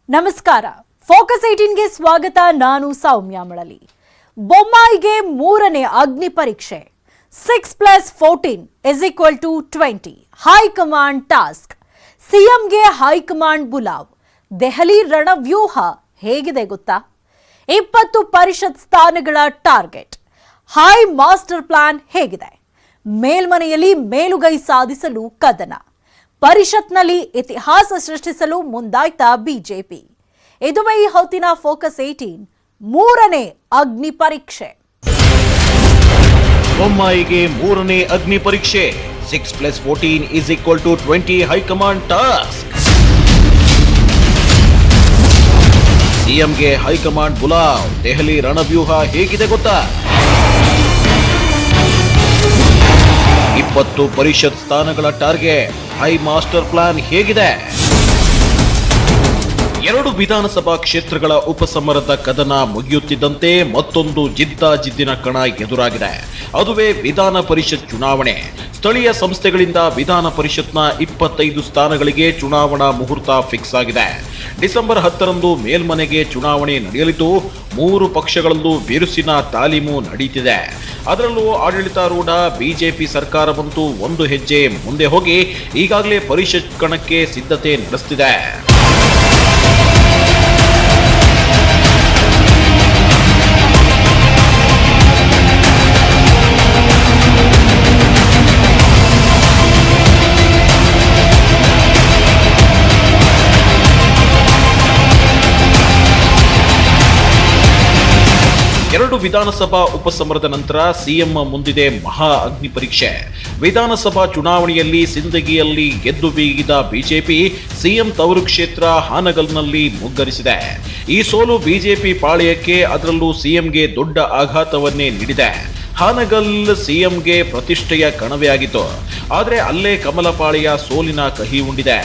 ನಮಸ್ಕಾರ. ಫೋಕಸ್ 18ಗೆ ಸ್ವಾಗತ. ನಾನು ಸೌಮ್ಯ ಮಳಲಿ. ಬೊಮ್ಮಾಯಿಗೆ ಮೂರನೇ ಅಗ್ನಿ ಪರೀಕ್ಷೆ. 6+14 = 20. High command task. ಸಿಎಂಗೆ ಹೈಕಮಾಂಡ್ ಬುಲಾವ್. ದೆಹಲಿ ರಣವ್ಯೂಹ ಹೇಗಿದೆ ಗೊತ್ತಾ? 20 ಪರಿಷತ್ ಸ್ಥಾನಗಳ ಟಾರ್ಗೆಟ್. ಹೈ ಮಾಸ್ಟರ್ ಪ್ಲಾನ್ ಹೇಗಿದೆ? ಮೇಲ್ಮನೆಯಲ್ಲಿ ಮೇಲುಗೈ ಸಾಧಿಸಲು ಕದನ. ಪರಿಷತ್ನಲ್ಲಿ ಇತಿಹಾಸ ಸೃಷ್ಟಿಸಲು ಮುಂದಾಯ್ತಾ ಬಿಜೆಪಿ. ಇದುವೇ ಈ ಹೊತ್ತಿನ ಫೋಕಸ್ 18 ಮೂರನೇ ಅಗ್ನಿ ಪರೀಕ್ಷೆ. ಬೊಮ್ಮಾಯಿಗೆ ಮೂರನೇ ಅಗ್ನಿ ಪರೀಕ್ಷೆ. 6+14 = 20 ಹೈಕಮಾಂಡ್ ಟಾಸ್ಕ್. ಸಿಎಂಗೆ ಹೈಕಮಾಂಡ್ ಬುಲಾವ್. ದೆಹಲಿ ರಣವ್ಯೂಹ ಹೇಗಿದೆ ಗೊತ್ತಾ? 20 ಪರಿಷತ್ ಸ್ಥಾನಗಳ ಟಾರ್ಗೆಟ್. ಹೈ ಮಾಸ್ಟರ್ ಪ್ಲಾನ್ ಹೇಗಿದೆ? 2 ವಿಧಾನಸಭಾ ಕ್ಷೇತ್ರಗಳ ಉಪಸಮರದ ಕದನ ಮುಗಿಯುತ್ತಿದ್ದಂತೆ ಮತ್ತೊಂದು ಜಿದ್ದಿನ ಕಣ ಎದುರಾಗಿದೆ. ಅದುವೇ ವಿಧಾನ ಪರಿಷತ್ ಚುನಾವಣೆ. ಸ್ಥಳೀಯ ಸಂಸ್ಥೆಗಳಿಂದ ವಿಧಾನ ಪರಿಷತ್ನ 25 ಸ್ಥಾನಗಳಿಗೆ ಚುನಾವಣಾ ಮುಹೂರ್ತ ಫಿಕ್ಸ್ ಆಗಿದೆ. ಡಿಸೆಂಬರ್ 10ರಂದು ಮೇಲ್ಮನೆಗೆ ಚುನಾವಣೆ ನಡೆಯಲಿದ್ದು 3 ಪಕ್ಷಗಳಲ್ಲೂ ಬಿರುಸಿನ ತಾಲೀಮು ನಡೆಯುತ್ತಿದೆ. ಅದರಲ್ಲೂ ಆಡಳಿತಾರೂಢ ಬಿಜೆಪಿ ಸರ್ಕಾರವಂತೂ ಒಂದು ಹೆಜ್ಜೆ ಮುಂದೆ ಹೋಗಿ ಈಗಾಗಲೇ ಪರಿಷತ್ ಕಣಕ್ಕೆ ಸಿದ್ಧತೆ ನಡೆಸುತ್ತಿದೆ. ಎರಡು ವಿಧಾನಸಭಾ ಉಪಸಮರದ ನಂತರ ಸಿಎಂ ಮುಂದಿದೆ ಮಹಾ ಅಗ್ನಿ ಪರೀಕ್ಷೆ. ವಿಧಾನಸಭಾ ಚುನಾವಣೆಯಲ್ಲಿ ಸಿಂದಗಿಯಲ್ಲಿ ಗೆದ್ದು ಬೀಗಿದ ಬಿಜೆಪಿ ಸಿಎಂ ತವರು ಕ್ಷೇತ್ರ ಹಾನಗಲ್ನಲ್ಲಿ ಮುಗ್ಗರಿಸಿದೆ. ಈ ಸೋಲು ಬಿಜೆಪಿ ಪಾಳೆಯಕ್ಕೆ, ಅದರಲ್ಲೂ ಸಿಎಂಗೆ ದೊಡ್ಡ ಆಘಾತವನ್ನೇ ನೀಡಿದೆ. ಹಾನಗಲ್ ಸಿಎಂಗೆ ಪ್ರತಿಷ್ಠೆಯ ಕಣವೇ ಆಗಿತ್ತು. ಆದರೆ ಅಲ್ಲೇ ಕಮಲಪಾಳೆಯ ಸೋಲಿನ ಕಹಿ ಉಂಡಿದೆ.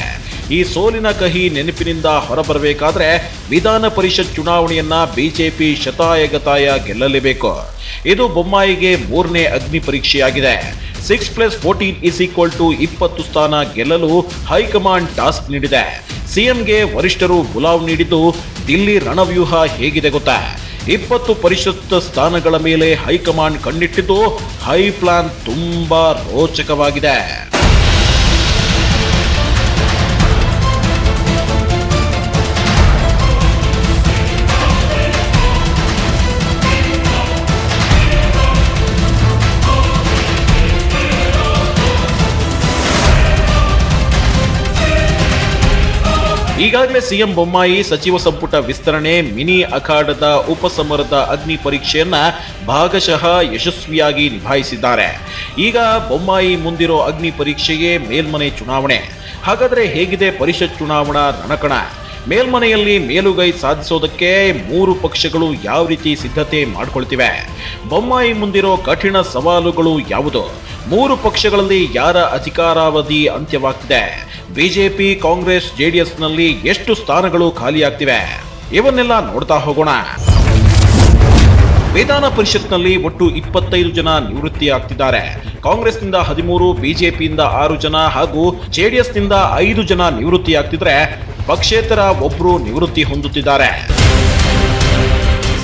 ಈ ಸೋಲಿನ ಕಹಿ ನೆನಪಿನಿಂದ ಹೊರಬರಬೇಕಾದ್ರೆ ವಿಧಾನ ಪರಿಷತ್ ಚುನಾವಣೆಯನ್ನ ಬಿಜೆಪಿ ಶತಾಯಗತಾಯ ಗೆಲ್ಲಲೇಬೇಕು. ಇದು ಬೊಮ್ಮಾಯಿಗೆ ಮೂರನೇ ಅಗ್ನಿ ಪರೀಕ್ಷೆಯಾಗಿದೆ. 6+14 = 20 ಸ್ಥಾನ ಗೆಲ್ಲಲು ಹೈಕಮಾಂಡ್ ಟಾಸ್ಕ್ ನೀಡಿದೆ. ಸಿಎಂಗೆ ವರಿಷ್ಠರು ಬುಲಾವ್ ನೀಡಿದ್ದು ದಿಲ್ಲಿ ರಣವ್ಯೂಹ ಹೇಗಿದೆ ಗೊತ್ತಾ? 20 ಪರಿಷತ್ ಸ್ಥಾನಗಳ ಮೇಲೆ ಹೈಕಮಾಂಡ್ ಕಣ್ಣಿಟ್ಟಿದ್ದು ಹೈ ಪ್ಲಾನ್ ತುಂಬಾ ರೋಚಕವಾಗಿದೆ. ಈಗಾಗಲೇ ಸಿಎಂ ಬೊಮ್ಮಾಯಿ ಸಚಿವ ಸಂಪುಟ ವಿಸ್ತರಣೆ, ಮಿನಿ ಅಖಾಡದ ಉಪಸಮರದ ಅಗ್ನಿ ಪರೀಕ್ಷೆಯನ್ನ ಭಾಗಶಃ ಯಶಸ್ವಿಯಾಗಿ ನಿಭಾಯಿಸಿದ್ದಾರೆ. ಈಗ ಬೊಮ್ಮಾಯಿ ಮುಂದಿರೋ ಅಗ್ನಿ ಪರೀಕ್ಷೆಯೇ ಮೇಲ್ಮನೆ ಚುನಾವಣೆ. ಹಾಗಾದ್ರೆ ಹೇಗಿದೆ ಪರಿಷತ್ ಚುನಾವಣಾ ರಣಕಣ? ಮೇಲ್ಮನೆಯಲ್ಲಿ ಮೇಲುಗೈ ಸಾಧಿಸೋದಕ್ಕೆ 3 ಪಕ್ಷಗಳು ಯಾವ ರೀತಿ ಸಿದ್ಧತೆ ಮಾಡಿಕೊಳ್ತಿವೆ? ಬೊಮ್ಮಾಯಿ ಮುಂದಿರೋ ಕಠಿಣ ಸವಾಲುಗಳು ಯಾವುದು? 3 ಪಕ್ಷಗಳಲ್ಲಿ ಯಾರ ಅಧಿಕಾರಾವಧಿ ಅಂತ್ಯವಾಗ್ತಿದೆ? ಬಿಜೆಪಿ, ಕಾಂಗ್ರೆಸ್, ಜೆಡಿಎಸ್ನಲ್ಲಿ ಎಷ್ಟು ಸ್ಥಾನಗಳು ಖಾಲಿಯಾಗ್ತಿವೆ? ಇವನ್ನೆಲ್ಲ ನೋಡ್ತಾ ಹೋಗೋಣ. ವಿಧಾನ ಪರಿಷತ್ನಲ್ಲಿ ಒಟ್ಟು 25 ಜನ ನಿವೃತ್ತಿಯಾಗ್ತಿದ್ದಾರೆ. ಕಾಂಗ್ರೆಸ್ನಿಂದ 13, ಬಿಜೆಪಿಯಿಂದ 6 ಜನ ಹಾಗೂ ಜೆಡಿಎಸ್ನಿಂದ 5 ಜನ ನಿವೃತ್ತಿಯಾಗ್ತಿದ್ರೆ ಪಕ್ಷೇತರ ಒಬ್ಬರು ನಿವೃತ್ತಿ ಹೊಂದುತ್ತಿದ್ದಾರೆ.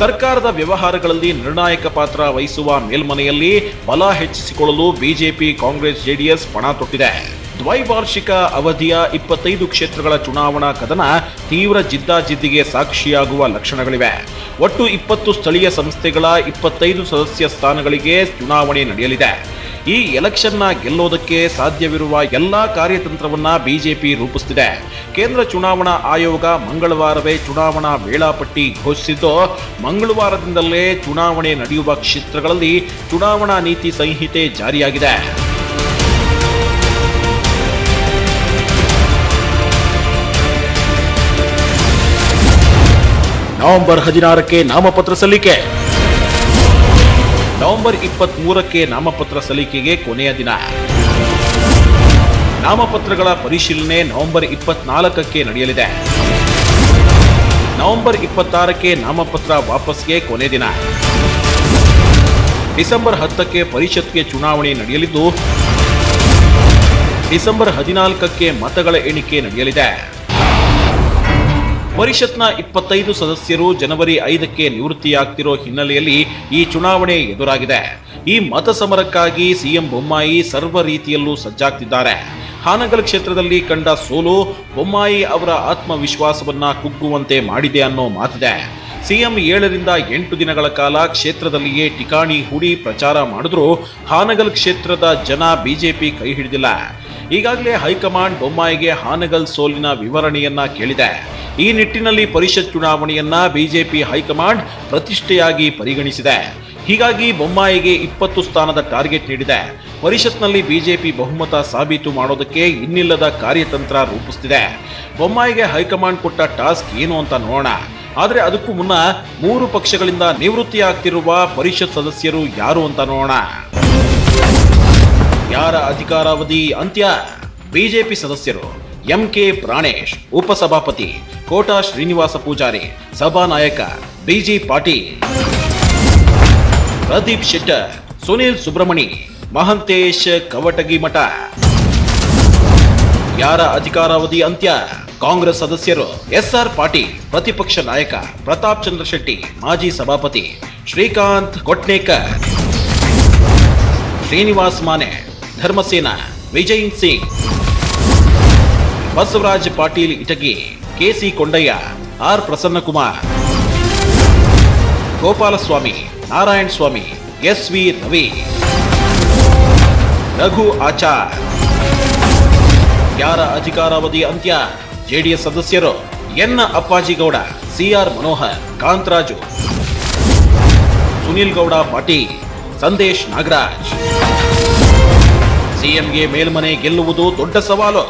ಸರ್ಕಾರದ ವ್ಯವಹಾರಗಳಲ್ಲಿ ನಿರ್ಣಾಯಕ ಪಾತ್ರ ವಹಿಸುವ ಮೇಲ್ಮನೆಯಲ್ಲಿ ಬಲ ಹೆಚ್ಚಿಸಿಕೊಳ್ಳಲು ಬಿಜೆಪಿ, ಕಾಂಗ್ರೆಸ್, ಜೆಡಿಎಸ್ ಪಣ ತೊಟ್ಟಿದೆ. ದ್ವೈವಾರ್ಷಿಕ ಅವಧಿಯ 25 ಕ್ಷೇತ್ರಗಳ ಚುನಾವಣಾ ಕದನ ತೀವ್ರ ಜಿದ್ದಾಜಿದ್ದಿಗೆ ಸಾಕ್ಷಿಯಾಗುವ ಲಕ್ಷಣಗಳಿವೆ. ಒಟ್ಟು 20 ಸ್ಥಳೀಯ ಸಂಸ್ಥೆಗಳ 25 ಸದಸ್ಯ ಸ್ಥಾನಗಳಿಗೆ ಚುನಾವಣೆ ನಡೆಯಲಿದೆ. ಈ ಎಲೆಕ್ಷನ್ನ ಗೆಲ್ಲೋದಕ್ಕೆ ಸಾಧ್ಯವಿರುವ ಎಲ್ಲಾ ಕಾರ್ಯತಂತ್ರವನ್ನ ಬಿಜೆಪಿ ರೂಪಿಸುತ್ತಿದೆ. ಕೇಂದ್ರ ಚುನಾವಣಾ ಆಯೋಗ ಮಂಗಳವಾರವೇ ಚುನಾವಣಾ ವೇಳಾಪಟ್ಟಿ ಘೋಷಿಸಿದ್ದು, ಮಂಗಳವಾರದಿಂದಲೇ ಚುನಾವಣೆ ನಡೆಯುವ ಕ್ಷೇತ್ರಗಳಲ್ಲಿ ಚುನಾವಣಾ ನೀತಿ ಸಂಹಿತೆ ಜಾರಿಯಾಗಿದೆ. ನವೆಂಬರ್ 16ಕ್ಕೆ ನಾಮಪತ್ರ ಸಲ್ಲಿಕೆ. ನವೆಂಬರ್ 23ಕ್ಕೆ ನಾಮಪತ್ರ ಸಲ್ಲಿಕೆಗೆ ಕೊನೆಯ ದಿನ. ನಾಮಪತ್ರಗಳ ಪರಿಶೀಲನೆ ನವೆಂಬರ್ 24ಕ್ಕೆ ನಡೆಯಲಿದೆ. ನವೆಂಬರ್ 26ಕ್ಕೆ ನಾಮಪತ್ರ ವಾಪಸ್ಗೆ ಕೊನೆ ದಿನ. ಡಿಸೆಂಬರ್ 10ಕ್ಕೆ ಪರಿಷತ್ಗೆ ಚುನಾವಣೆ ನಡೆಯಲಿದ್ದು ಡಿಸೆಂಬರ್ 14ಕ್ಕೆ ಮತಗಳ ಎಣಿಕೆ ನಡೆಯಲಿದೆ. ಪರಿಷತ್ನ 25 ಸದಸ್ಯರು ಜನವರಿ 5ಕ್ಕೆ ನಿವೃತ್ತಿಯಾಗ್ತಿರೋ ಹಿನ್ನೆಲೆಯಲ್ಲಿ ಈ ಚುನಾವಣೆ ಎದುರಾಗಿದೆ. ಈ ಮತ ಸಮರಕ್ಕಾಗಿ ಸಿಎಂ ಬೊಮ್ಮಾಯಿ ಸರ್ವ ರೀತಿಯಲ್ಲೂ ಸಜ್ಜಾಗ್ತಿದ್ದಾರೆ. ಹಾನಗಲ್ ಕ್ಷೇತ್ರದಲ್ಲಿ ಕಂಡ ಸೋಲು ಬೊಮ್ಮಾಯಿ ಅವರ ಆತ್ಮವಿಶ್ವಾಸವನ್ನ ಕುಗ್ಗುವಂತೆ ಮಾಡಿದೆ ಅನ್ನೋ ಮಾತಿದೆ. ಸಿಎಂ 7ರಿಂದ 8 ದಿನಗಳ ಕಾಲ ಕ್ಷೇತ್ರದಲ್ಲಿಯೇ ಠಿಕಾಣಿ ಹೂಡಿ ಪ್ರಚಾರ ಮಾಡಿದ್ರು ಹಾನಗಲ್ ಕ್ಷೇತ್ರದ ಜನ ಬಿಜೆಪಿ ಕೈ ಹಿಡಿದಿಲ್ಲ. ಈಗಾಗಲೇ ಹೈಕಮಾಂಡ್ ಬೊಮ್ಮಾಯಿಗೆ ಹಾನಗಲ್ ಸೋಲಿನ ವಿವರಣೆಯನ್ನ ಕೇಳಿದೆ. ಈ ನಿಟ್ಟಿನಲ್ಲಿ ಪರಿಷತ್ ಚುನಾವಣೆಯನ್ನ ಬಿಜೆಪಿ ಹೈಕಮಾಂಡ್ ಪ್ರತಿಷ್ಠೆಯಾಗಿ ಪರಿಗಣಿಸಿದೆ. ಹೀಗಾಗಿ ಬೊಮ್ಮಾಯಿಗೆ 20 ಸ್ಥಾನದ ಟಾರ್ಗೆಟ್ ನೀಡಿದೆ. ಪರಿಷತ್ನಲ್ಲಿ ಬಿಜೆಪಿ ಬಹುಮತ ಸಾಬೀತು ಮಾಡೋದಕ್ಕೆ ಇನ್ನಿಲ್ಲದ ಕಾರ್ಯತಂತ್ರ ರೂಪಿಸುತ್ತಿದೆ. ಬೊಮ್ಮಾಯಿಗೆ ಹೈಕಮಾಂಡ್ ಕೊಟ್ಟ ಟಾಸ್ಕ್ ಏನು ಅಂತ ನೋಡೋಣ. ಆದರೆ ಅದಕ್ಕೂ ಮುನ್ನ 3 ಪಕ್ಷಗಳಿಂದ ನಿವೃತ್ತಿಯಾಗ್ತಿರುವ ಪರಿಷತ್ ಸದಸ್ಯರು ಯಾರು ಅಂತ ನೋಡೋಣ. ಯಾರ ಅಧಿಕಾರಾವಧಿ ಅಂತ್ಯ? ಬಿಜೆಪಿ ಸದಸ್ಯರು ಎಂಕೆ ಪ್ರಾಣೇಶ್, ಉಪಸಭಾಪತಿ ಕೋಟಾ ಶ್ರೀನಿವಾಸ ಪೂಜಾರಿ, ಸಭಾನಾಯಕ ಬಿಜಿ ಪಾಟೀಲ್, ಪ್ರದೀಪ್ ಶೆಟ್ಟರ್, ಸುನಿಲ್ ಸುಬ್ರಮಣಿ, ಮಹಂತೇಶ್ ಕವಟಗಿಮಠ. ಯಾರ ಅಧಿಕಾರಾವಧಿ ಅಂತ್ಯ? ಕಾಂಗ್ರೆಸ್ ಸದಸ್ಯರು ಎಸ್ಆರ್ ಪಾಟೀಲ್, ಪ್ರತಿಪಕ್ಷ ನಾಯಕ ಪ್ರತಾಪ್ ಚಂದ್ರ ಶೆಟ್ಟಿ, ಮಾಜಿ ಸಭಾಪತಿ ಶ್ರೀಕಾಂತ್ ಕೊಟ್ನೇಕರ್, ಶ್ರೀನಿವಾಸ್ ಮಾನೆ, ಧರ್ಮಸೇನ, ವಿಜಯ್ ಸಿಂಗ್, ಬಸವರಾಜ್ ಪಾಟೀಲ್ ಇಟಗಿ, ಕೆಸಿ ಕೊಂಡಯ್ಯ, ಆರ್ ಪ್ರಸನ್ನಕುಮಾರ್, ಗೋಪಾಲಸ್ವಾಮಿ, ನಾರಾಯಣ ಸ್ವಾಮಿ, ಎಸ್ವಿ ರವಿ, ರಘು ಆಚಾರ್. ಯಾರ ಅಧಿಕಾರಾವಧಿ ಅಂತ್ಯ? ಜೆಡಿಎಸ್ ಸದಸ್ಯರು ಎನ್ ಅಪ್ಪಾಜಿಗೌಡ, ಸಿಆರ್ ಮನೋಹರ್, ಕಾಂತರಾಜು, ಸುನಿಲ್ ಗೌಡ ಪಾಟೀಲ್, ಸಂದೇಶ್ ನಾಗರಾಜ್. ಸಿಎಂಗೆ ಮೇಲ್ಮನೆ ಗೆಲ್ಲುವುದು ದೊಡ್ಡ ಸವಾಲು.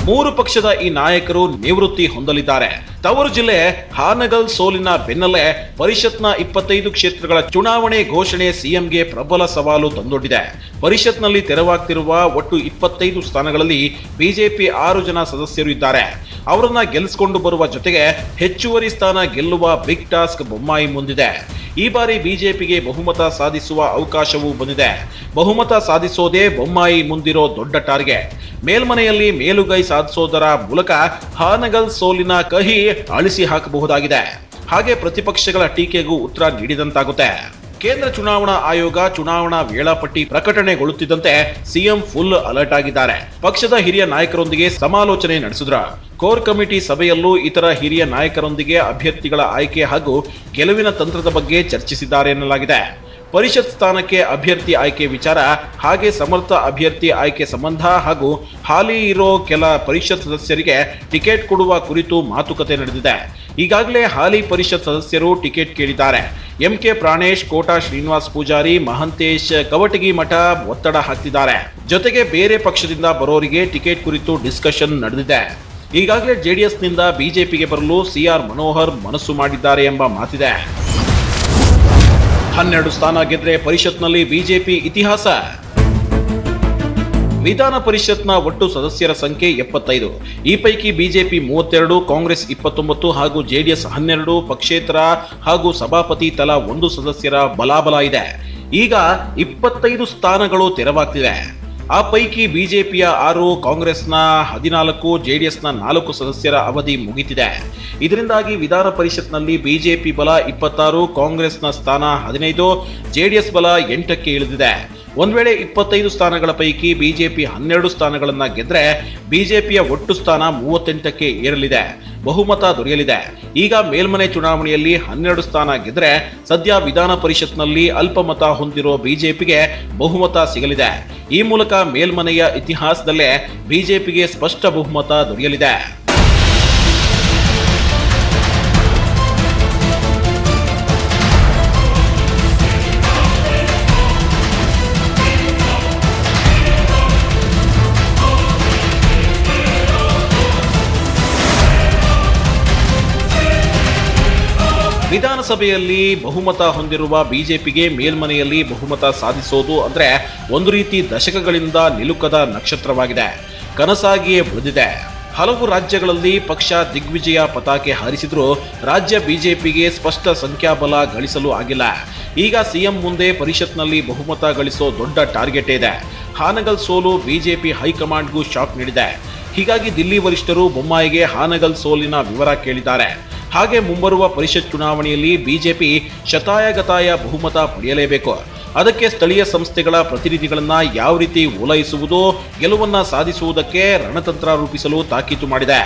3 ಪಕ್ಷದ ಈ ನಾಯಕರು ನಿವೃತ್ತಿ ಹೊಂದಲಿದ್ದಾರೆ. ತವರು ಜಿಲ್ಲೆ ಹಾನಗಲ್ ಸೋಲಿನ ಬೆನ್ನಲ್ಲೇ ಪರಿಷತ್ನ 25 ಕ್ಷೇತ್ರಗಳ ಚುನಾವಣೆ ಘೋಷಣೆ ಸಿಎಂಗೆ ಪ್ರಬಲ ಸವಾಲು ತಂದೊಡ್ಡಿದೆ. ಪರಿಷತ್ನಲ್ಲಿ ತೆರವಾಗ್ತಿರುವ ಒಟ್ಟು 25 ಸ್ಥಾನಗಳಲ್ಲಿ ಬಿಜೆಪಿ 6 ಜನ ಸದಸ್ಯರು ಇದ್ದಾರೆ. ಅವರನ್ನ ಗೆಲ್ಲಿಸಿಕೊಂಡು ಬರುವ ಜೊತೆಗೆ ಹೆಚ್ಚುವರಿ ಸ್ಥಾನ ಗೆಲ್ಲುವ ಬಿಗ್ ಟಾಸ್ಕ್ ಬೊಮ್ಮಾಯಿ ಮುಂದಿದೆ. ಈ ಬಾರಿ ಬಿಜೆಪಿಗೆ ಬಹುಮತ ಸಾಧಿಸುವ ಅವಕಾಶವೂ ಬಂದಿದೆ. ಬಹುಮತ ಸಾಧಿಸೋದೇ ಬೊಮ್ಮಾಯಿ ಮುಂದಿರೋ ದೊಡ್ಡ ಟಾರ್ಗೆಟ್. ಮೇಲ್ಮನೆಯಲ್ಲಿ ಮೇಲುಗೈ ಸಾಧಿಸೋದರ ಮೂಲಕ ಹಾನಗಲ್ ಸೋಲಿನ ಕಹಿ ಅಳಿಸಿ ಹಾಕಬಹುದಾಗಿದೆ. ಹಾಗೆ ಪ್ರತಿಪಕ್ಷಗಳ ಟೀಕೆಗೂ ಉತ್ತರ ನೀಡಿದಂತಾಗುತ್ತೆ. ಕೇಂದ್ರ ಚುನಾವಣಾ ಆಯೋಗ ಚುನಾವಣಾ ವೇಳಾಪಟ್ಟಿ ಪ್ರಕಟಣೆಗೊಳ್ಳುತ್ತಿದ್ದಂತೆ ಸಿಎಂ ಫುಲ್ ಅಲರ್ಟ್ ಆಗಿದ್ದಾರೆ. ಪಕ್ಷದ ಹಿರಿಯ ನಾಯಕರೊಂದಿಗೆ ಸಮಾಲೋಚನೆ ನಡೆಸಿದ್ರು. ಕೋರ್ ಕಮಿಟಿ ಸಭೆಯಲ್ಲೂ ಇತರ ಹಿರಿಯ ನಾಯಕರೊಂದಿಗೆ ಅಭ್ಯರ್ಥಿಗಳ ಆಯ್ಕೆ ಹಾಗೂ ಗೆಲುವಿನ ತಂತ್ರದ ಬಗ್ಗೆ ಚರ್ಚಿಸಿದ್ದಾರೆ ಎನ್ನಲಾಗಿದೆ. ಪರಿಷತ್ ಸ್ಥಾನಕ್ಕೆ ಅಭ್ಯರ್ಥಿ ಆಯ್ಕೆ ವಿಚಾರ, ಹಾಗೆ ಸಮರ್ಥ ಅಭ್ಯರ್ಥಿ ಆಯ್ಕೆ ಸಂಬಂಧ ಹಾಗೂ ಹಾಲಿ ಇರೋ ಕೆಲ ಪರಿಷತ್ ಸದಸ್ಯರಿಗೆ ಟಿಕೆಟ್ ಕೊಡುವ ಕುರಿತು ಮಾತುಕತೆ ನಡೆದಿದೆ. ಈಗಾಗಲೇ ಹಾಲಿ ಪರಿಷತ್ ಸದಸ್ಯರು ಟಿಕೆಟ್ ಕೇಳಿದ್ದಾರೆ. ಎಂಕೆ ಪ್ರಾಣೇಶ್, ಕೋಟಾ ಶ್ರೀನಿವಾಸ್ ಪೂಜಾರಿ, ಮಹಂತೇಶ್ ಕವಟಗಿಮಠ ಒತ್ತಡ ಹಾಕ್ತಿದ್ದಾರೆ. ಜೊತೆಗೆ ಬೇರೆ ಪಕ್ಷದಿಂದ ಬರೋರಿಗೆ ಟಿಕೆಟ್ ಕುರಿತು ಡಿಸ್ಕಷನ್ ನಡೆದಿದೆ. ಈಗಾಗಲೇ ಜೆಡಿಎಸ್ನಿಂದ ಬಿಜೆಪಿಗೆ ಬರಲು ಸಿಆರ್ ಮನೋಹರ್ ಮನಸ್ಸು ಮಾಡಿದ್ದಾರೆ ಎಂಬ ಮಾತಿದೆ. 12 ಸ್ಥಾನ ಗೆದ್ರೆ ಪರಿಷತ್ನಲ್ಲಿ ಬಿಜೆಪಿ ಇತಿಹಾಸ. ವಿಧಾನ ಪರಿಷತ್ನ ಒಟ್ಟು ಸದಸ್ಯರ ಸಂಖ್ಯೆ 75. ಈ ಪೈಕಿ ಬಿಜೆಪಿ 32, ಕಾಂಗ್ರೆಸ್ 29 ಹಾಗೂ ಜೆಡಿಎಸ್ 12, ಪಕ್ಷೇತರ ಹಾಗೂ ಸಭಾಪತಿ ತಲಾ 1 ಸದಸ್ಯರ ಬಲಾಬಲ ಇದೆ. ಈಗ 25 ಸ್ಥಾನಗಳು ತೆರವಾಗ್ತಿವೆ. ಆ ಪೈಕಿ ಬಿಜೆಪಿಯ 6, ಕಾಂಗ್ರೆಸ್ನ 14, ಜೆಡಿಎಸ್ನ 4 ಸದಸ್ಯರ ಅವಧಿ ಮುಗಿತಿದೆ. ಇದರಿಂದಾಗಿ ವಿಧಾನ ಪರಿಷತ್ನಲ್ಲಿ ಬಿಜೆಪಿ ಬಲ 26, ಕಾಂಗ್ರೆಸ್ನ ಸ್ಥಾನ 15, ಜೆಡಿಎಸ್ ಬಲ 8ಕ್ಕೆ ಇಳಿದಿದೆ. ಒಂದ್ ವೇಳೆ 25 ಸ್ಥಾನಗಳ ಪೈಕಿ ಬಿಜೆಪಿ 12 ಸ್ಥಾನಗಳನ್ನ ಗೆದ್ರೆ ಬಿಜೆಪಿಯ ಒಟ್ಟು ಸ್ಥಾನ 38ಕ್ಕೆ ಏರಲಿದೆ. ಬಹುಮತ ದೊರೆಯಲಿದೆ. ಈಗ ಮೇಲ್ಮನೆ ಚುನಾವಣೆಯಲ್ಲಿ 12 ಸ್ಥಾನ ಗೆದ್ರೆ ಸದ್ಯ ವಿಧಾನ ಪರಿಷತ್ನಲ್ಲಿ ಅಲ್ಪಮತ ಹೊಂದಿರೋ ಬಿಜೆಪಿಗೆ ಬಹುಮತ ಸಿಗಲಿದೆ. ಈ ಮೂಲಕ ಮೇಲ್ಮನೆಯ ಇತಿಹಾಸದಲ್ಲೇ ಬಿಜೆಪಿಗೆ ಸ್ಪಷ್ಟ ಬಹುಮತ ದೊರೆಯಲಿದೆ. ವಿಧಾನಸಭೆಯಲ್ಲಿ ಬಹುಮತ ಹೊಂದಿರುವ ಬಿಜೆಪಿಗೆ ಮೇಲ್ಮನೆಯಲ್ಲಿ ಬಹುಮತ ಸಾಧಿಸೋದು ಅಂದ್ರೆ ಒಂದು ರೀತಿ ದಶಕಗಳಿಂದ ನಿಲುಕದ ನಕ್ಷತ್ರವಾಗಿದೆ. ಕನಸಾಗಿಯೇ ಉಳಿದಿದೆ. ಹಲವು ರಾಜ್ಯಗಳಲ್ಲಿ ಪಕ್ಷ ದಿಗ್ವಿಜಯ ಪತಾಕೆ ಹಾರಿಸಿದ್ರೂ ರಾಜ್ಯ ಬಿಜೆಪಿಗೆ ಸ್ಪಷ್ಟ ಸಂಖ್ಯಾಬಲ ಗಳಿಸಲು ಆಗಿಲ್ಲ. ಈಗ ಸಿಎಂ ಮುಂದೆ ಪರಿಷತ್ನಲ್ಲಿ ಬಹುಮತ ಗಳಿಸೋ ದೊಡ್ಡ ಟಾರ್ಗೆಟ್ ಇದೆ. ಹಾನಗಲ್ ಸೋಲು ಬಿಜೆಪಿ ಹೈಕಮಾಂಡ್ಗೂ ಶಾಕ್ ನೀಡಿದೆ. ಹೀಗಾಗಿ ದಿಲ್ಲಿ ವರಿಷ್ಠರು ಬೊಮ್ಮಾಯಿಗೆ ಹಾನಗಲ್ ಸೋಲಿನ ವಿವರ ಕೇಳಿದ್ದಾರೆ. ಹಾಗೆ ಮುಂಬರುವ ಪರಿಷತ್ ಚುನಾವಣೆಯಲ್ಲಿ ಬಿಜೆಪಿ ಶತಾಯಗತಾಯ ಬಹುಮತ ಪಡೆಯಲೇಬೇಕು. ಅದಕ್ಕೆ ಸ್ಥಳೀಯ ಸಂಸ್ಥೆಗಳ ಪ್ರತಿನಿಧಿಗಳನ್ನ ಯಾವ ರೀತಿ ಓಲೈಸುವುದು, ಗೆಲುವನ್ನ ಸಾಧಿಸುವುದಕ್ಕೆ ರಣತಂತ್ರ ರೂಪಿಸಲು ತಾಕೀತು ಮಾಡಿದೆ.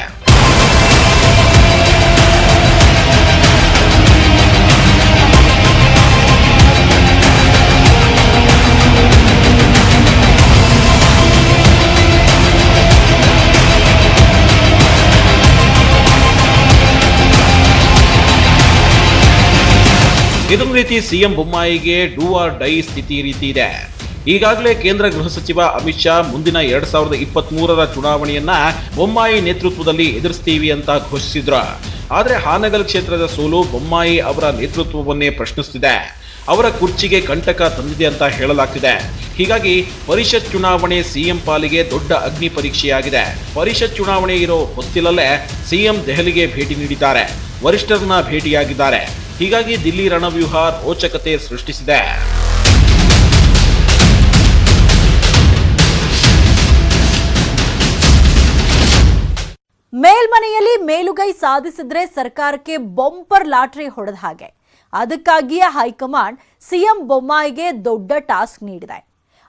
ಇದೊಂದು ರೀತಿ ಸಿಎಂ ಬೊಮ್ಮಾಯಿಗೆ ಡೂ ಆರ್ ಡೈ ಸ್ಥಿತಿ ರೀತಿ ಇದೆ. ಈಗಾಗಲೇ ಕೇಂದ್ರ ಗೃಹ ಸಚಿವ ಅಮಿತ್ ಶಾ ಮುಂದಿನ 2023ರ ಚುನಾವಣೆಯನ್ನ ಬೊಮ್ಮಾಯಿ ನೇತೃತ್ವದಲ್ಲಿ ಎದುರಿಸ್ತೀವಿ ಅಂತ ಘೋಷಿಸಿದ್ರು. ಆದರೆ ಹಾನಗಲ್ ಕ್ಷೇತ್ರದ ಸೋಲು ಬೊಮ್ಮಾಯಿ ಅವರ ನೇತೃತ್ವವನ್ನೇ ಪ್ರಶ್ನಿಸುತ್ತಿದೆ. ಅವರ ಕುರ್ಚಿಗೆ ಕಂಟಕ ತಂದಿದೆ ಅಂತ ಹೇಳಲಾಗ್ತಿದೆ. ಹೀಗಾಗಿ ಪರಿಷತ್ ಚುನಾವಣೆ ಸಿಎಂ ಪಾಲಿಗೆ ದೊಡ್ಡ ಅಗ್ನಿ ಪರೀಕ್ಷೆಯಾಗಿದೆ. ಪರಿಷತ್ ಚುನಾವಣೆ ಇರೋ ಹೊತ್ತಿಲಲ್ಲೇ ಸಿಎಂ ದೆಹಲಿಗೆ ಭೇಟಿ ನೀಡಿದ್ದಾರೆ, ವರಿಷ್ಠರನ್ನ ಭೇಟಿಯಾಗಿದ್ದಾರೆ. ಹೀಗಾಗಿ ದಿಲ್ಲಿ ರಣವ್ಯೂಹ ರೋಚಕತೆ ಸೃಷ್ಟಿಸಿದೆ. ಮೇಲ್ಮನೆಯಲ್ಲಿ ಮೇಲುಗೈ ಸಾಧಿಸಿದ್ರೆ ಸರ್ಕಾರಕ್ಕೆ ಬಂಪರ್ ಲಾಟರಿ ಹೊಡೆದ ಹಾಗೆ. ಅದಕ್ಕಾಗಿಯೇ ಹೈಕಮಾಂಡ್ ಸಿಎಂ ಬೊಮ್ಮಾಯಿಗೆ ದೊಡ್ಡ ಟಾಸ್ಕ್ ನೀಡಿದೆ.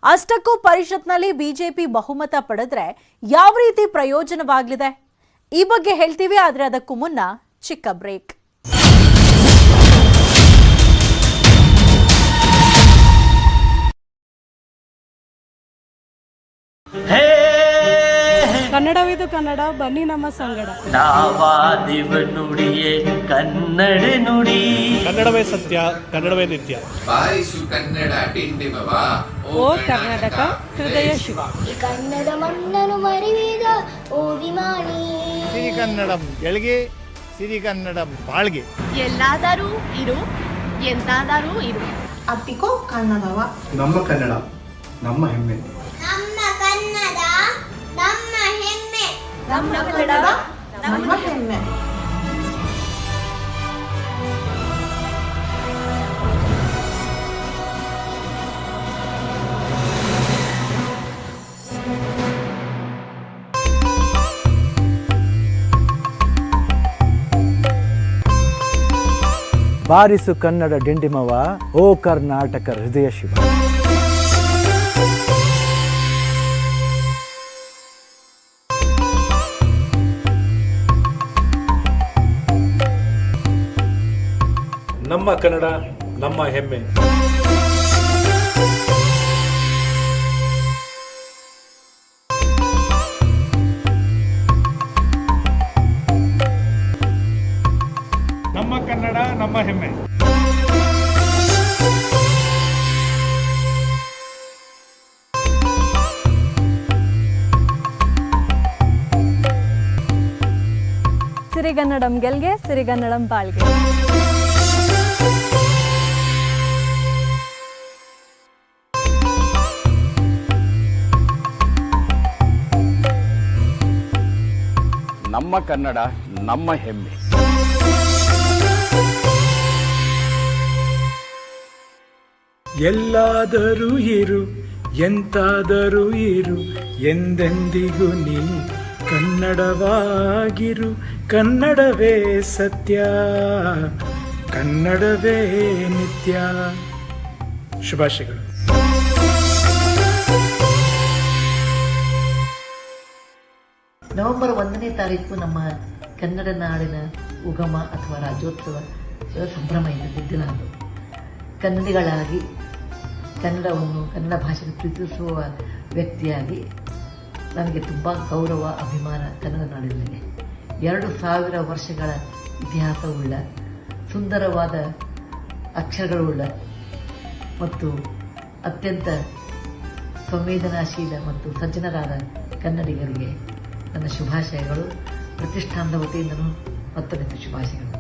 ಅಷ್ಟಕ್ಕೂ ಪರಿಷತ್ನಲ್ಲಿ ಬಿಜೆಪಿ ಬಹುಮತ ಪಡೆದ್ರೆ ಯಾವ ರೀತಿ ಪ್ರಯೋಜನವಾಗಲಿದೆ ಈ ಬಗ್ಗೆ ಹೇಳ್ತೀವಿ. ಆದ್ರೆ ಅದಕ್ಕೂ ಮುನ್ನ ಚಿಕ್ಕ ಬ್ರೇಕ್. ಕನ್ನಡವಿದು ಕನ್ನಡ, ಬನ್ನಿ ನಮ್ಮ ಸಂಗಡ. ನಾವಾದಿವ ನುಡಿಯೇ ಕನ್ನಡ ನುಡಿ, ಕನ್ನಡವೇ ಸತ್ಯ, ಕನ್ನಡವೇ ನಿತ್ಯ. ಬಾರಿಸು ಕನ್ನಡ ಡಿಂಡಿಮವ, ಓ ಕರ್ನಾಟಕ ಹೃದಯ ಶಿವ. ಈ ಕನ್ನಡ ಮಣ್ಣನ್ನು ಮರಿವಿದ ಓ ವಿಮಾನಿ. ಸಿರಿಗನ್ನಡಂ ಗೆಲ್ಗೆ, ಸಿರಿಗನ್ನಡಂ ಬಾಳ್ಗೆ. ಎಲ್ಲಾದರೂ ಇರು, ಎಂತಾದರೂ ಇರು. ಅಪ್ಪಿಕೋ ಕನ್ನಡವ. ನಮ್ಮ ಕನ್ನಡ ನಮ್ಮ ಹೆಮ್ಮೆ. ನಮ್ಮ ಕನ್ನಡ ನಮ್ಮ ಹೆಮ್ಮೆ. ನಮ್ಮ ಕನ್ನಡ ನಮ್ಮ ಹೆಮ್ಮೆ. ಬಾರಿಸು ಕನ್ನಡ ಡಿಂಡಿಮವ, ಓ ಕರ್ನಾಟಕ ಹೃದಯ ಶಿವ. ನಮ್ಮ ಕನ್ನಡ ನಮ್ಮ ಹೆಮ್ಮೆ. ನಮ್ಮ ಕನ್ನಡ ನಮ್ಮ ಹೆಮ್ಮೆ. ಸಿರಿಗನ್ನಡಂ ಗೆಲ್ಗೆ, ಸಿರಿಗನ್ನಡಂ ಬಾಳ್ಗೆ. ನಮ್ಮ ಕನ್ನಡ ನಮ್ಮ ಹೆಮ್ಮೆ. ಎಲ್ಲಾದರೂ ಇರು, ಎಂತಾದರೂ ಇರು, ಎಂದೆಂದಿಗೂ ನೀ ಕನ್ನಡವಾಗಿರು. ಕನ್ನಡವೇ ಸತ್ಯ, ಕನ್ನಡವೇ ನಿತ್ಯ. ಶುಭಾಶಯಗಳು. ನವೆಂಬರ್ 1ನೇ ತಾರೀಕು ನಮ್ಮ ಕನ್ನಡ ನಾಡಿನ ಉಗಮ ಅಥವಾ ರಾಜ್ಯೋತ್ಸವ ಸಂಭ್ರಮ ಇದ್ದ ದಿನ ಅದು. ಕನ್ನಡಿಗಳಾಗಿ ಕನ್ನಡವನ್ನು, ಕನ್ನಡ ಭಾಷೆಯನ್ನು ಪ್ರೀತಿಸುವ ವ್ಯಕ್ತಿಯಾಗಿ ನನಗೆ ತುಂಬ ಗೌರವ, ಅಭಿಮಾನ ಕನ್ನಡ ನಾಡಿನಲ್ಲಿದೆ. 2000 ವರ್ಷಗಳ ಇತಿಹಾಸವುಳ್ಳ, ಸುಂದರವಾದ ಅಕ್ಷರಗಳುಳ್ಳ ಮತ್ತು ಅತ್ಯಂತ ಸಂವೇದನಾಶೀಲ ಮತ್ತು ಸಜ್ಜನರಾದ ಕನ್ನಡಿಗರಿಗೆ ನನ್ನ ಶುಭಾಶಯಗಳು. ಪ್ರತಿಷ್ಠಾನದ ವತಿಯಿಂದನೂ ಮತ್ತೊಂದು ಶುಭಾಶಯಗಳು.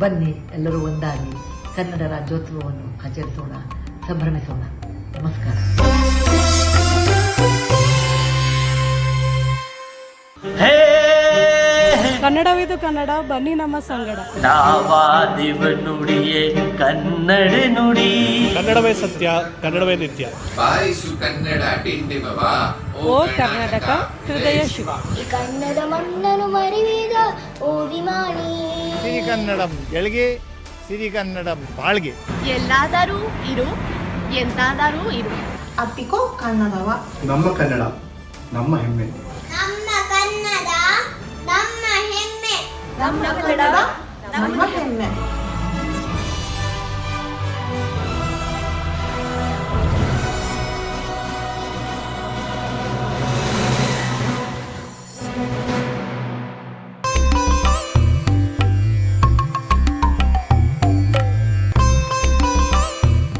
ಬನ್ನಿ ಎಲ್ಲರೂ ಒಂದಾಗಿ ಕನ್ನಡ ರಾಜ್ಯೋತ್ಸವವನ್ನು ಆಚರಿಸೋಣ, ಸಂಭ್ರಮಿಸೋಣ. ನಮಸ್ಕಾರ. ಹೇ ಕನ್ನಡವಿದು ಕನ್ನಡ ಬನ್ನಿ ನಮ್ಮ ಸಂಗಡ. ನಾವಾದಿವ ನುಡಿಯೇ ಕನ್ನಡ ನುಡಿ. ಕನ್ನಡವೇ ಸತ್ಯ, ಕನ್ನಡವೇ ನಿತ್ಯ. ಬಾರಿಸು ಕನ್ನಡ ಡಿಂಡಿಮವ ಓ ಕರ್ನಾಟಕ ಹೃದಯ ಶಿವ. ಈ ಕನ್ನಡ ಮಣ್ಣನ್ನು ಮರಿವಿದ ಓದಿಮಾನಿ. ಸಿರಿಗನ್ನಡಂ ಗೆಲ್ಗೆ, ಸಿರಿಗನ್ನಡಂ ಬಾಳ್ಗೆ. ಎಲ್ಲಾದರೂ ಇರು ಎಂತಾದರೂ ಇರು. ಅಪ್ಪಿಕೋ ಕನ್ನಡವ. ನಮ್ಮ ಕನ್ನಡ ನಮ್ಮ ಹೆಮ್ಮೆ. ನಮ್ಮ ಕನ್ನಡ ನಮ್ಮ ಹೆಮ್ಮೆ. ನಮ್ಮ ಕನ್ನಡ ನಮ್ಮ ಹೆಮ್ಮೆ.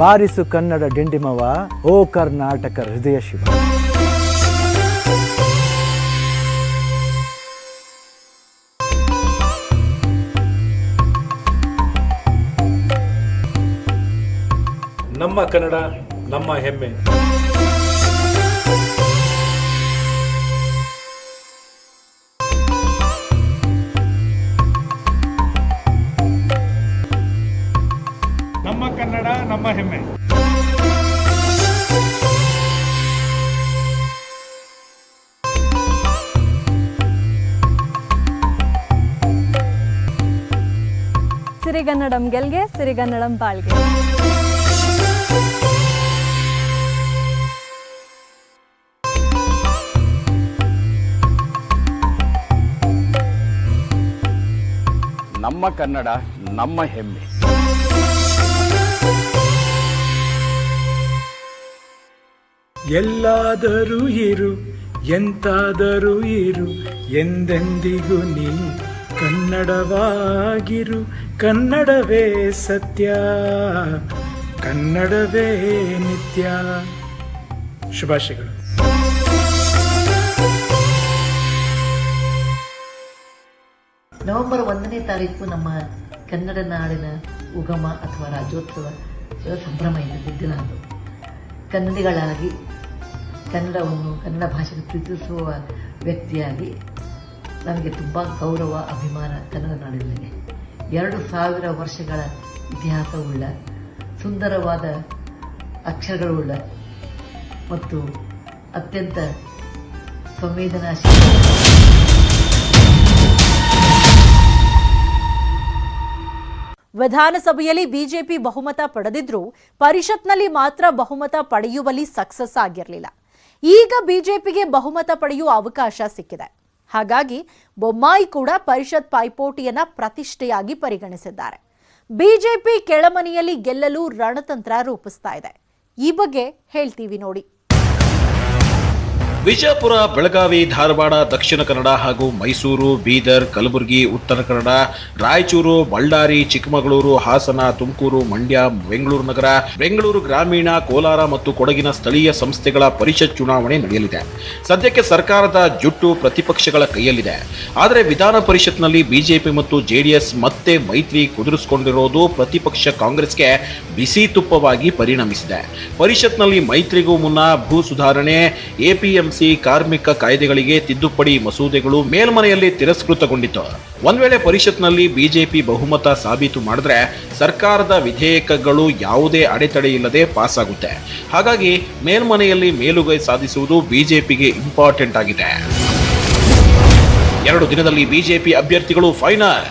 ಬಾರಿಸು ಕನ್ನಡ ಡಿಂಡಿಮವ, ಓ ಕರ್ನಾಟಕ ಹೃದಯ ಶಿವ. ನಮ್ಮ ಕನ್ನಡ ನಮ್ಮ ಹೆಮ್ಮೆ. ನಮ್ಮ ಕನ್ನಡ ನಮ್ಮ ಹೆಮ್ಮೆ. ಸಿರಿಗನ್ನಡಂ ಗೆಲ್ಗೆ, ಸಿರಿಗನ್ನಡಂ ಬಾಳ್ಗೆ. ನಮ್ಮ ಕನ್ನಡ ನಮ್ಮ ಹೆಮ್ಮೆ. ಎಲ್ಲಾದರೂ ಇರು ಎಂತಾದರೂ ಇರು, ಎಂದೆಂದಿಗೂ ನೀ ಕನ್ನಡವಾಗಿರು. ಕನ್ನಡವೇ ಸತ್ಯ, ಕನ್ನಡವೇ ನಿತ್ಯ. ಶುಭಾಶಯಗಳು. ನವೆಂಬರ್ 1ನೇ ತಾರೀಕು ನಮ್ಮ ಕನ್ನಡ ನಾಡಿನ ಉಗಮ ಅಥವಾ ರಾಜ್ಯೋತ್ಸವ ಸಂಭ್ರಮ ಇದ್ದ ದಿನ ಅದು. ಕನ್ನಡಿಗಳಾಗಿ ಕನ್ನಡವನ್ನು ಕನ್ನಡ ಭಾಷೆಗೆ ಪ್ರೀತಿಸುವ ವ್ಯಕ್ತಿಯಾಗಿ ನನಗೆ ತುಂಬ ಗೌರವ ಅಭಿಮಾನ ಕನ್ನಡ ನಾಡಿನಲ್ಲಿ. 2000 ವರ್ಷಗಳ ಇತಿಹಾಸವುಳ್ಳ ಸುಂದರವಾದ ಅಕ್ಷರಗಳುಳ್ಳ ಮತ್ತು ಅತ್ಯಂತ ಸಂವೇದನಾಶೀಲ ವಿಧಾನಸಭೆಯಲ್ಲಿ ಬಿಜೆಪಿ ಬಹುಮತ ಪಡೆದಿದ್ರೂ ಪರಿಷತ್ನಲ್ಲಿ ಮಾತ್ರ ಬಹುಮತ ಪಡೆಯುವಲ್ಲಿ ಸಕ್ಸಸ್ ಆಗಿರಲಿಲ್ಲ. ಈಗ ಬಿಜೆಪಿಗೆ ಬಹುಮತ ಪಡೆಯುವ ಅವಕಾಶ ಸಿಕ್ಕಿದೆ. ಹಾಗಾಗಿ ಬೊಮ್ಮಾಯಿ ಕೂಡ ಪರಿಷತ್ ಪೈಪೋಟಿಯನ್ನ ಪ್ರತಿಷ್ಠೆಯಾಗಿ ಪರಿಗಣಿಸಿದ್ದಾರೆ. ಬಿಜೆಪಿ ಕೆಳಮನೆಯಲ್ಲಿ ಗೆಲ್ಲಲು ರಣತಂತ್ರ ರೂಪಿಸ್ತಾ ಇದೆ. ಈ ಬಗ್ಗೆ ಹೇಳ್ತೀವಿ ನೋಡಿ. ವಿಜಯಪುರ, ಬೆಳಗಾವಿ, ಧಾರವಾಡ, ದಕ್ಷಿಣ ಕನ್ನಡ ಹಾಗೂ ಮೈಸೂರು, ಬೀದರ್, ಕಲಬುರಗಿ, ಉತ್ತರ ಕನ್ನಡ, ರಾಯಚೂರು, ಬಳ್ಳಾರಿ, ಚಿಕ್ಕಮಗಳೂರು, ಹಾಸನ, ತುಮಕೂರು, ಮಂಡ್ಯ, ಬೆಂಗಳೂರು ನಗರ, ಬೆಂಗಳೂರು ಗ್ರಾಮೀಣ, ಕೋಲಾರ ಮತ್ತು ಕೊಡಗಿನ ಸ್ಥಳೀಯ ಸಂಸ್ಥೆಗಳ ಪರಿಷತ್ ಚುನಾವಣೆ ನಡೆಯಲಿದೆ. ಸದ್ಯಕ್ಕೆ ಸರ್ಕಾರದ ಜುಟ್ಟು ಪ್ರತಿಪಕ್ಷಗಳ ಕೈಯಲ್ಲಿದೆ. ಆದರೆ ವಿಧಾನ ಪರಿಷತ್ನಲ್ಲಿ ಬಿಜೆಪಿ ಮತ್ತು ಜೆಡಿಎಸ್ ಮತ್ತೆ ಮೈತ್ರಿ ಕುದುರಿಸಿಕೊಂಡಿರೋದು ಪ್ರತಿಪಕ್ಷ ಕಾಂಗ್ರೆಸ್ಗೆ ಬಿಸಿ ತುಪ್ಪವಾಗಿ ಪರಿಣಮಿಸಿದೆ. ಪರಿಷತ್ನಲ್ಲಿ ಮೈತ್ರಿಗೂ ಮುನ್ನ ಭೂ ಸುಧಾರಣೆ, ಎಪಿಎಂಸಿ ಕಾರ್ಮಿಕ ಕಾಯ್ದೆಗಳಿಗೆ ತಿದ್ದುಪಡಿ ಮಸೂದೆಗಳು ಮೇಲ್ಮನೆಯಲ್ಲಿ ತಿರಸ್ಕೃತಗೊಂಡಿತ್ತು. ಒಂದ್ ವೇಳೆ ಪರಿಷತ್ನಲ್ಲಿ ಬಿಜೆಪಿ ಬಹುಮತ ಸಾಬೀತು ಮಾಡಿದ್ರೆ ಸರ್ಕಾರದ ವಿಧೇಯಕಗಳು ಯಾವುದೇ ಅಡೆತಡೆ ಇಲ್ಲದೆ ಪಾಸ್ ಆಗುತ್ತೆ. ಹಾಗಾಗಿ ಮೇಲ್ಮನೆಯಲ್ಲಿ ಮೇಲುಗೈ ಸಾಧಿಸುವುದು ಬಿಜೆಪಿಗೆ ಇಂಪಾರ್ಟೆಂಟ್ ಆಗಿದೆ. 2 ದಿನದಲ್ಲಿ ಬಿಜೆಪಿ ಅಭ್ಯರ್ಥಿಗಳು ಫೈನಲ್.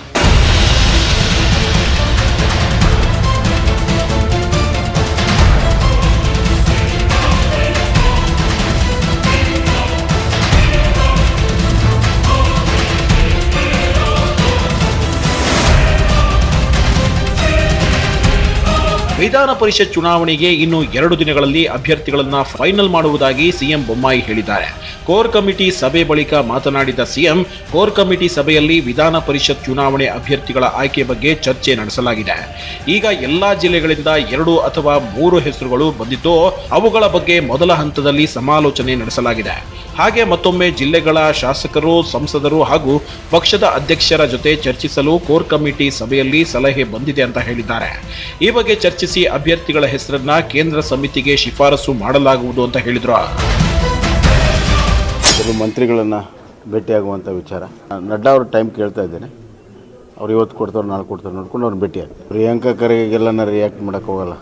ವಿಧಾನ ಪರಿಷತ್ ಚುನಾವಣೆಗೆ ಇನ್ನು 2 ದಿನಗಳಲ್ಲಿ ಅಭ್ಯರ್ಥಿಗಳನ್ನ ಫೈನಲ್ ಮಾಡುವುದಾಗಿ ಸಿಎಂ ಬೊಮ್ಮಾಯಿ ಹೇಳಿದ್ದಾರೆ. ಕೋರ್ ಕಮಿಟಿ ಸಭೆ ಬಳಿಕ ಮಾತನಾಡಿದ ಸಿಎಂ, ಕೋರ್ ಕಮಿಟಿ ಸಭೆಯಲ್ಲಿ ವಿಧಾನ ಪರಿಷತ್ ಚುನಾವಣೆ ಅಭ್ಯರ್ಥಿಗಳ ಆಯ್ಕೆ ಬಗ್ಗೆ ಚರ್ಚೆ ನಡೆಸಲಾಗಿದೆ. ಈಗ ಎಲ್ಲಾ ಜಿಲ್ಲೆಗಳಿಂದ 2 ಅಥವಾ 3 ಹೆಸರುಗಳು ಬಂದಿದ್ದು, ಅವುಗಳ ಬಗ್ಗೆ ಮೊದಲ ಹಂತದಲ್ಲಿ ಸಮಾಲೋಚನೆ ನಡೆಸಲಾಗಿದೆ. ಹಾಗೆ ಮತ್ತೊಮ್ಮೆ ಜಿಲ್ಲೆಗಳ ಶಾಸಕರು, ಸಂಸದರು ಹಾಗೂ ಪಕ್ಷದ ಅಧ್ಯಕ್ಷರ ಜೊತೆ ಚರ್ಚಿಸಲು ಕೋರ್ ಕಮಿಟಿ ಸಭೆಯಲ್ಲಿ ಸಲಹೆ ಬಂದಿದೆ ಅಂತ ಹೇಳಿದ್ದಾರೆ. ಈ ಬಗ್ಗೆ ಚರ್ಚಿಸಿ ಅಭ್ಯರ್ಥಿಗಳ ಹೆಸರನ್ನ ಕೇಂದ್ರ ಸಮಿತಿಗೆ ಶಿಫಾರಸು ಮಾಡಲಾಗುವುದು ಅಂತ ಹೇಳಿದ್ರು. ಮಂತ್ರಿಗಳನ್ನ ಭೇಟಿಯಾಗುವಂಥ ವಿಚಾರ. ನಡ್ಡಾ ಅವ್ರ ಟೈಮ್ ಕೇಳ್ತಾ ಇದ್ದೇನೆ. ಅವ್ರು ಇವತ್ತು ಕೊಡ್ತಾರೆ ನಾಳೆ ಕೊಡ್ತಾರೆ ನೋಡ್ಕೊಂಡು ಅವ್ರನ್ನ ಭೇಟಿ ಆಗ್ತಾರೆ. ಪ್ರಿಯಾಂಕಾ ಖರ್ಗೆಗೆಲ್ಲ ನಾನು ರಿಯಾಕ್ಟ್ ಮಾಡೋಕ್ಕೆ ಹೋಗಲ್ಲ.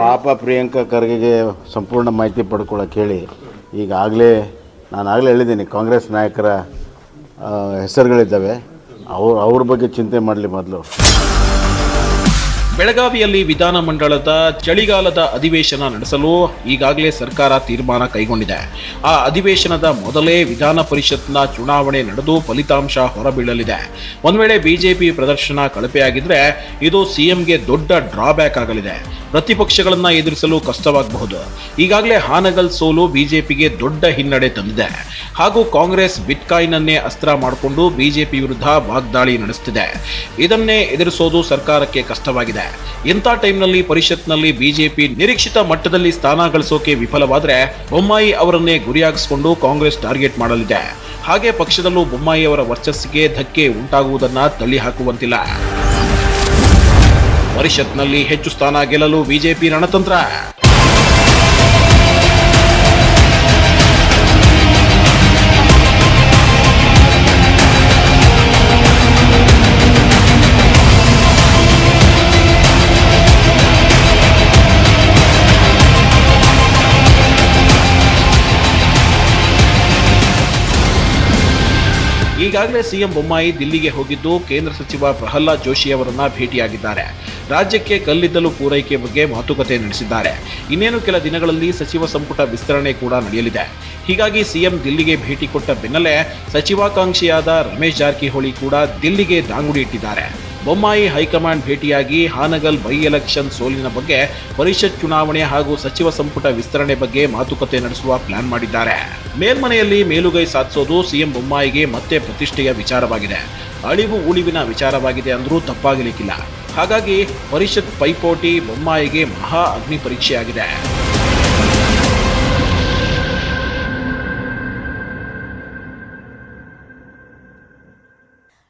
ಪಾಪ ಪ್ರಿಯಾಂಕಾ ಖರ್ಗೆಗೆ ಸಂಪೂರ್ಣ ಮಾಹಿತಿ ಪಡ್ಕೊಳ್ಳೋಕೆ ಹೇಳಿ ಈಗಾಗಲೇ ನಾನಾಗಲೇ ಹೇಳಿದ್ದೀನಿ, ಕಾಂಗ್ರೆಸ್ ನಾಯಕರ ಹೆಸರುಗಳಿದ್ದಾವೆ, ಅವ್ರ ಬಗ್ಗೆ ಚಿಂತೆ ಮಾಡಲಿ ಮೊದಲು. ಬೆಳಗಾವಿಯಲ್ಲಿ ವಿಧಾನಮಂಡಲದ ಚಳಿಗಾಲದ ಅಧಿವೇಶನ ನಡೆಸಲು ಈಗಾಗಲೇ ಸರ್ಕಾರ ತೀರ್ಮಾನ ಕೈಗೊಂಡಿದೆ. ಆ ಅಧಿವೇಶನದ ಮೊದಲೇ ವಿಧಾನ ಪರಿಷತ್ನ ಚುನಾವಣೆ ನಡೆದು ಫಲಿತಾಂಶ ಹೊರಬೀಳಲಿದೆ. ಒಂದು ವೇಳೆ ಬಿಜೆಪಿ ಪ್ರದರ್ಶನ ಕಳಪೆಯಾಗಿದ್ರೆ ಇದು ಸಿಎಂಗೆ ದೊಡ್ಡ ಡ್ರಾಬ್ಯಾಕ್ ಆಗಲಿದೆ. ಪ್ರತಿಪಕ್ಷಗಳನ್ನ ಎದುರಿಸಲು ಕಷ್ಟವಾಗಬಹುದು. ಈಗಾಗಲೇ ಹಾನಗಲ್ ಸೋಲು ಬಿಜೆಪಿಗೆ ದೊಡ್ಡ ಹಿನ್ನಡೆ ತಂದಿದೆ. ಹಾಗೂ ಕಾಂಗ್ರೆಸ್ ಬಿಟ್ಕಾಯಿನ್ ಅನ್ನೇ ಅಸ್ತ್ರ ಮಾಡಿಕೊಂಡು ಬಿಜೆಪಿ ವಿರುದ್ಧ ವಾಗ್ದಾಳಿ ನಡೆಸುತ್ತಿದೆ. ಇದನ್ನೇ ಎದುರಿಸೋದು ಸರ್ಕಾರಕ್ಕೆ ಕಷ್ಟವಾಗಿದೆ. ಇಂಥ ಟೈಮ್ನಲ್ಲಿ ಪರಿಷತ್ನಲ್ಲಿ ಬಿಜೆಪಿ ನಿರೀಕ್ಷಿತ ಮಟ್ಟದಲ್ಲಿ ಸ್ಥಾನ ಗಳಿಸೋಕೆ ವಿಫಲವಾದರೆ ಬೊಮ್ಮಾಯಿ ಅವರನ್ನೇ ಗುರಿಯಾಗಿಸಿಕೊಂಡು ಕಾಂಗ್ರೆಸ್ ಟಾರ್ಗೆಟ್ ಮಾಡಲಿದೆ. ಹಾಗೆ ಪಕ್ಷದಲ್ಲೂ ಬೊಮ್ಮಾಯಿ ಅವರ ವರ್ಚಸ್ಸಿಗೆ ಧಕ್ಕೆ ಉಂಟಾಗುವುದನ್ನ ತಳ್ಳಿ ಹಾಕುವಂತಿಲ್ಲ. ಪರಿಷತ್ನಲ್ಲಿ ಹೆಚ್ಚು ಸ್ಥಾನ ಗೆಲ್ಲಲು ಬಿಜೆಪಿ ರಣತಂತ್ರ. ಈಗಾಗಲೇ ಸಿಎಂ ಬೊಮ್ಮಾಯಿ ದಿಲ್ಲಿಗೆ ಹೋಗಿದ್ದು ಕೇಂದ್ರ ಸಚಿವ ಪ್ರಹ್ಲಾದ್ ಜೋಶಿ ಅವರನ್ನ ಭೇಟಿಯಾಗಿದ್ದಾರೆ. ರಾಜ್ಯಕ್ಕೆ ಕಲ್ಲಿದ್ದಲು ಪೂರೈಕೆ ಬಗ್ಗೆ ಮಾತುಕತೆ ನಡೆಸಿದ್ದಾರೆ. ಇನ್ನೇನು ಕೆಲ ದಿನಗಳಲ್ಲಿ ಸಚಿವ ಸಂಪುಟ ವಿಸ್ತರಣೆ ಕೂಡ ನಡೆಯಲಿದೆ. ಹೀಗಾಗಿ ಸಿಎಂ ದಿಲ್ಲಿಗೆ ಭೇಟಿ ಕೊಟ್ಟ ಬೆನ್ನಲ್ಲೇ ಸಚಿವಾಕಾಂಕ್ಷಿಯಾದ ರಮೇಶ್ ಜಾರಕಿಹೊಳಿ ಕೂಡ ದಿಲ್ಲಿಗೆ ದಾಂಗುಡಿ ಇಟ್ಟಿದ್ದಾರೆ. ಬೊಮ್ಮಾಯಿ ಹೈಕಮಾಂಡ್ ಭೇಟಿಯಾಗಿ ಹಾನಗಲ್ ಬೈ ಎಲೆಕ್ಷನ್ ಸೋಲಿನ ಬಗ್ಗೆ, ಪರಿಷತ್ ಚುನಾವಣೆ ಹಾಗೂ ಸಚಿವ ಸಂಪುಟ ವಿಸ್ತರಣೆ ಬಗ್ಗೆ ಮಾತುಕತೆ ನಡೆಸುವ ಪ್ಲಾನ್ ಮಾಡಿದ್ದಾರೆ. ಮೇಲ್ಮನೆಯಲ್ಲಿ ಮೇಲುಗೈ ಸಾಧಿಸೋದು ಸಿಎಂ ಬೊಮ್ಮಾಯಿಗೆ ಮತ್ತೆ ಪ್ರತಿಷ್ಠೆಯ ವಿಚಾರವಾಗಿದೆ. ಅಳಿವು ಉಳಿವಿನ ವಿಚಾರವಾಗಿದೆ ಅಂದ್ರೂ ತಪ್ಪಾಗಲಿಕ್ಕಿಲ್ಲ. ಹಾಗಾಗಿ ಪರಿಷತ್ ಪೈಪೋಟಿ ಬೊಮ್ಮಾಯಿಗೆ ಮಹಾ ಅಗ್ನಿ ಪರೀಕ್ಷೆಯಾಗಿದೆ.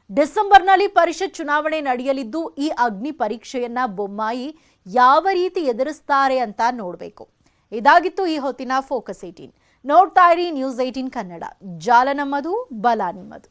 ಡಿಸೆಂಬರ್ನಲ್ಲಿ ಪರಿಷತ್ ಚುನಾವಣೆ ನಡೆಯಲಿದ್ದು ಈ ಅಗ್ನಿ ಪರೀಕ್ಷೆಯನ್ನ ಬೊಮ್ಮಾಯಿ ಯಾವ ರೀತಿ ಎದುರಿಸ್ತಾರೆ ಅಂತ ನೋಡಬೇಕು. ಇದಾಗಿತ್ತು ಈ ಹೊತ್ತಿನ ಫೋಕಸ್ 18. ನೋಡ್ತಾ ಇರಿ ನ್ಯೂಸ್ 18 ಕನ್ನಡ. ಜಾಲ ನಮ್ಮದು, ಬಲ ನಿಮ್ಮದು.